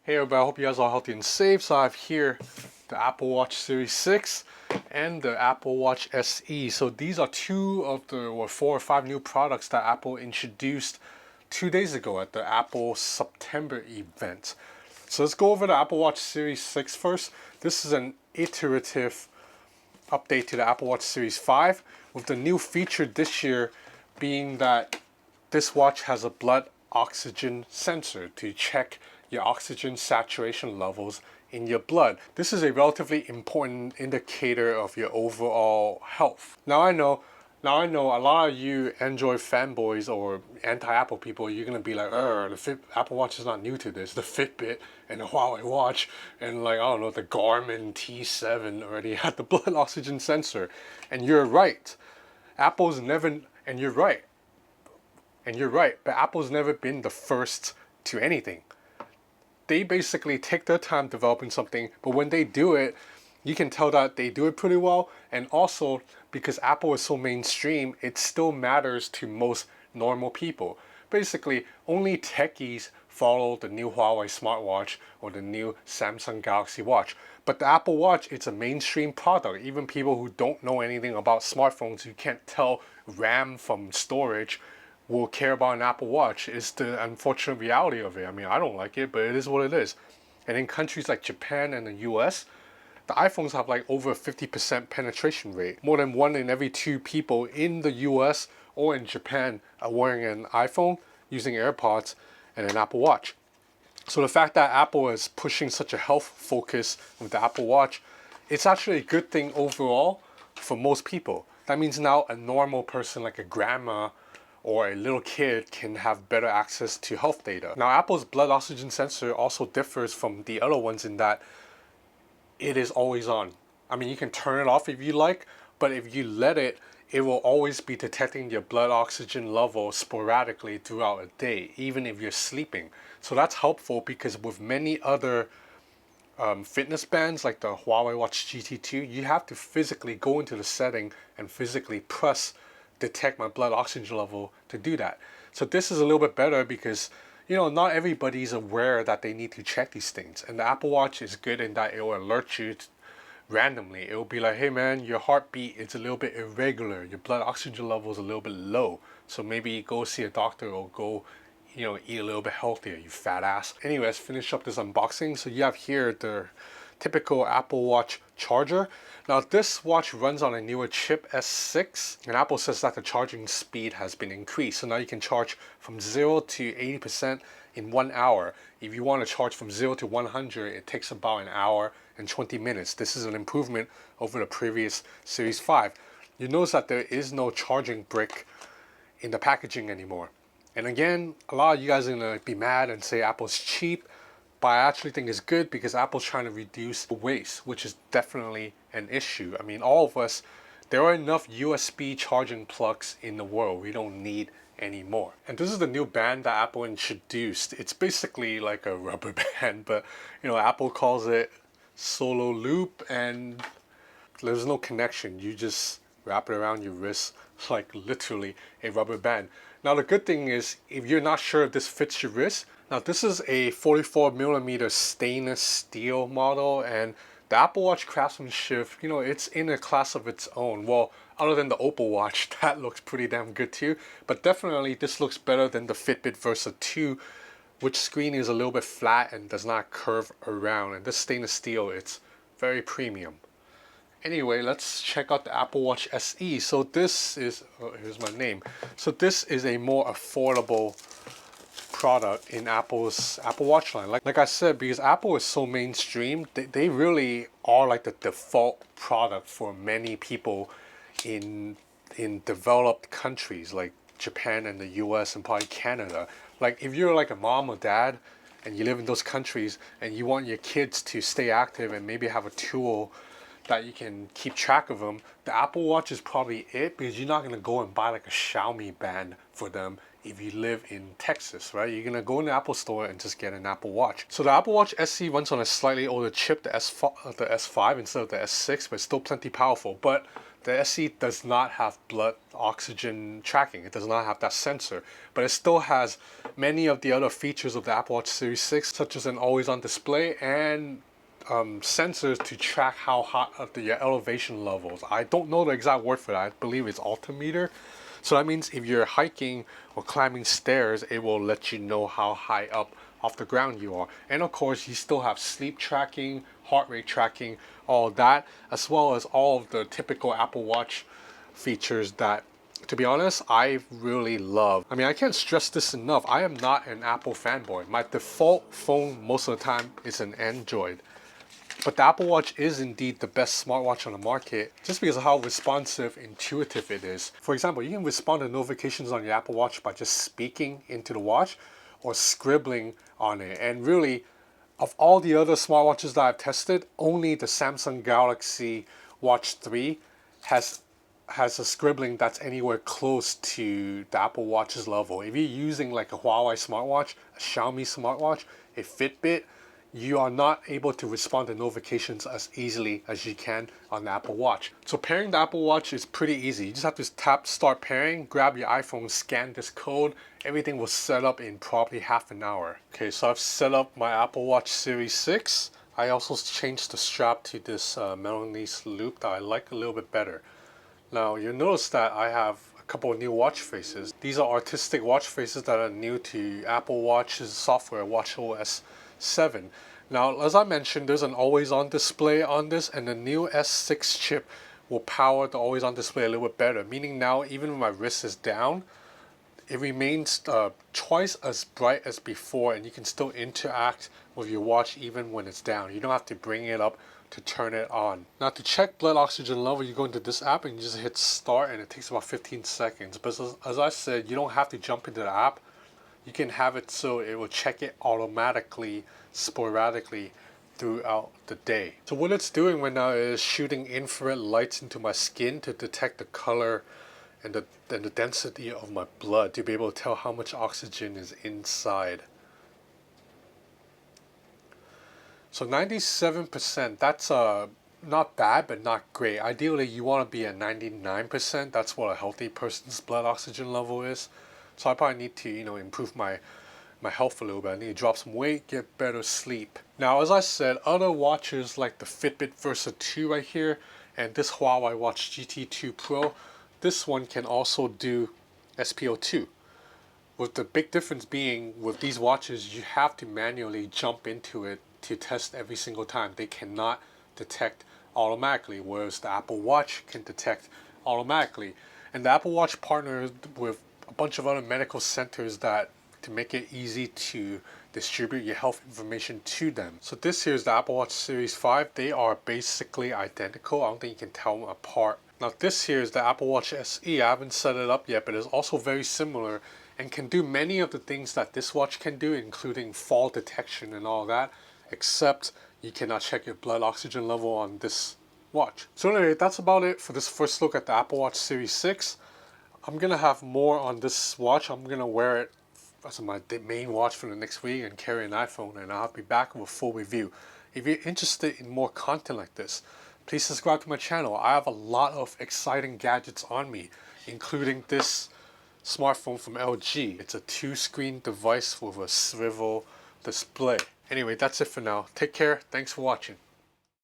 Hey everybody, I hope you guys are healthy and safe. So I have here the Apple Watch Series 6 and the Apple Watch SE. So these are two of the 4 or 5 new products that Apple introduced 2 days ago at the Apple September event. So let's go over the Apple Watch Series 6 first. This is an iterative update to the Apple Watch Series 5 with the new feature this year being that this watch has a blood oxygen sensor to check your oxygen saturation levels in your blood. This is a relatively important indicator of your overall health. Now I know a lot of you Android fanboys or anti-Apple people, you're gonna be like, Apple Watch is not new to this. The Fitbit and the Huawei watch and like, I don't know, the Garmin T7 already had the blood oxygen sensor. And you're right. Apple's never, and you're right. And you're right, but Apple's never been the first to anything. They basically take their time developing something, but when they do it, you can tell that they do it pretty well. And also, because Apple is so mainstream, it still matters to most normal people. Basically, only techies follow the new Huawei smartwatch or the new Samsung Galaxy Watch. But the Apple Watch, it's a mainstream product. Even people who don't know anything about smartphones, who can't tell RAM from storage, will care about an Apple Watch. It's the unfortunate reality of it. I mean, I don't like it, but it is what it is. And in countries like Japan and the US, the iPhones have like over a 50% penetration rate. More than 1 in every 2 people in the US or in Japan are wearing an iPhone, using AirPods, and an Apple Watch. So the fact that Apple is pushing such a health focus with the Apple Watch, it's actually a good thing overall for most people. That means now a normal person like a grandma or a little kid can have better access to health data. Now, Apple's blood oxygen sensor also differs from the other ones in that it is always on. I mean, you can turn it off if you like, but if you let it, it will always be detecting your blood oxygen level sporadically throughout a day, even if you're sleeping. So that's helpful because with many other fitness bands like the Huawei Watch GT2, you have to physically go into the setting and physically press detect my blood oxygen level to do that. So this is a little bit better because, you know, not everybody's aware that they need to check these things. And the Apple Watch is good in that it will alert you randomly. It will be like, hey man, your heartbeat is a little bit irregular. Your blood oxygen level is a little bit low. So maybe go see a doctor or go, you know, eat a little bit healthier, you fat ass. Anyway, let's finish up this unboxing. So you have here the typical Apple Watch charger. Now this watch runs on a newer chip, S6, and Apple says that the charging speed has been increased. So now you can charge from 0 to 80% in 1 hour. If you want to charge from 0 to 100, it takes about an hour and 20 minutes. This is an improvement over the previous Series 5. You notice that there is no charging brick in the packaging anymore. And again, a lot of you guys are gonna be mad and say Apple's cheap, but I actually think it's good because Apple's trying to reduce waste, which is definitely an issue. I mean, all of us, there are enough USB charging plugs in the world. We don't need any more. And this is the new band that Apple introduced. It's basically like a rubber band, but you know, Apple calls it solo loop, and there's no connection. You just wrap it around your wrist like literally a rubber band. Now the good thing is, if you're not sure if this fits your wrist, now this is a 44mm stainless steel model, and the Apple Watch craftsmanship, you know, it's in a class of its own. Well, other than the Opal Watch, that looks pretty damn good too. But definitely this looks better than the Fitbit Versa 2, which screen is a little bit flat and does not curve around. And this stainless steel, it's very premium. Anyway, let's check out the Apple Watch SE. So this is, oh, here's my name. So this is a more affordable product in Apple's Apple Watch line. Like I said, because Apple is so mainstream, they really are like the default product for many people in developed countries like Japan and the US and probably Canada. Like if you're like a mom or dad and you live in those countries and you want your kids to stay active and maybe have a tool that you can keep track of them, the Apple Watch is probably it, because you're not going to go and buy like a Xiaomi band for them if you live in Texas, right? You're going to go in the Apple store and just get an Apple Watch. So the Apple Watch SE runs on a slightly older chip, the S5 instead of the S6, but it's still plenty powerful. But The SE does not have blood oxygen tracking. It does not have that sensor, but it still has many of the other features of the Apple Watch Series 6, such as an always-on display and sensors to track how hot your elevation levels. I don't know the exact word for that. I believe it's altimeter. So that means if you're hiking or climbing stairs, it will let you know how high up off the ground you are. And of course, you still have sleep tracking, heart rate tracking, all that, as well as all of the typical Apple Watch features that, to be honest, I really love. I mean, I can't stress this enough. I am not an Apple fanboy. My default phone most of the time is an Android. But the Apple Watch is indeed the best smartwatch on the market just because of how responsive, intuitive it is. For example, you can respond to notifications on your Apple Watch by just speaking into the watch or scribbling on it. And really, of all the other smartwatches that I've tested, only the Samsung Galaxy Watch 3 has a scribbling that's anywhere close to the Apple Watch's level. If you're using like a Huawei smartwatch, a Xiaomi smartwatch, a Fitbit, you are not able to respond to notifications as easily as you can on the Apple Watch. So pairing the Apple Watch is pretty easy. You just have to tap start pairing, grab your iPhone, scan this code. Everything will set up in probably half an hour. Okay, so I've set up my Apple Watch Series 6. I also changed the strap to this Milanese loop that I like a little bit better. Now you'll notice that I have a couple of new watch faces. These are artistic watch faces that are new to Apple Watch's software, watchOS 7. Now, as I mentioned, there's an always-on display on this, and the new S6 chip will power the always-on display a little bit better, meaning now even when my wrist is down, it remains twice as bright as before, and you can still interact with your watch even when it's down. You don't have to bring it up to turn it on. Now, to check blood oxygen level, you go into this app and you just hit start, and it takes about 15 seconds. But as I said, you don't have to jump into the app. You can have it so it will check it automatically, sporadically throughout the day. So what it's doing right now is shooting infrared lights into my skin to detect the color and the density of my blood to be able to tell how much oxygen is inside. So 97%, that's not bad, but not great. Ideally, you want to be at 99%. That's what a healthy person's blood oxygen level is. So I probably need to, improve my health a little bit. I need to drop some weight, get better sleep. Now, as I said, other watches like the Fitbit Versa 2 right here and this Huawei Watch GT2 Pro, this one can also do SpO2. With the big difference being with these watches, you have to manually jump into it to test every single time. They cannot detect automatically, whereas the Apple Watch can detect automatically. And the Apple Watch partners with a bunch of other medical centers to make it easy to distribute your health information to them. So this here is the Apple Watch Series 5. They are basically identical. I don't think you can tell them apart. Now this here is the Apple Watch SE. I haven't set it up yet, but it's also very similar and can do many of the things that this watch can do, including fall detection and all that, except you cannot check your blood oxygen level on this watch. So anyway, that's about it for this first look at the Apple Watch Series 6. I'm going to have more on this watch. I'm going to wear it as my main watch for the next week and carry an iPhone, and I'll be back with a full review. If you're interested in more content like this, please subscribe to my channel. I have a lot of exciting gadgets on me, including this smartphone from LG. It's a 2-screen device with a swivel display. Anyway, that's it for now. Take care. Thanks for watching.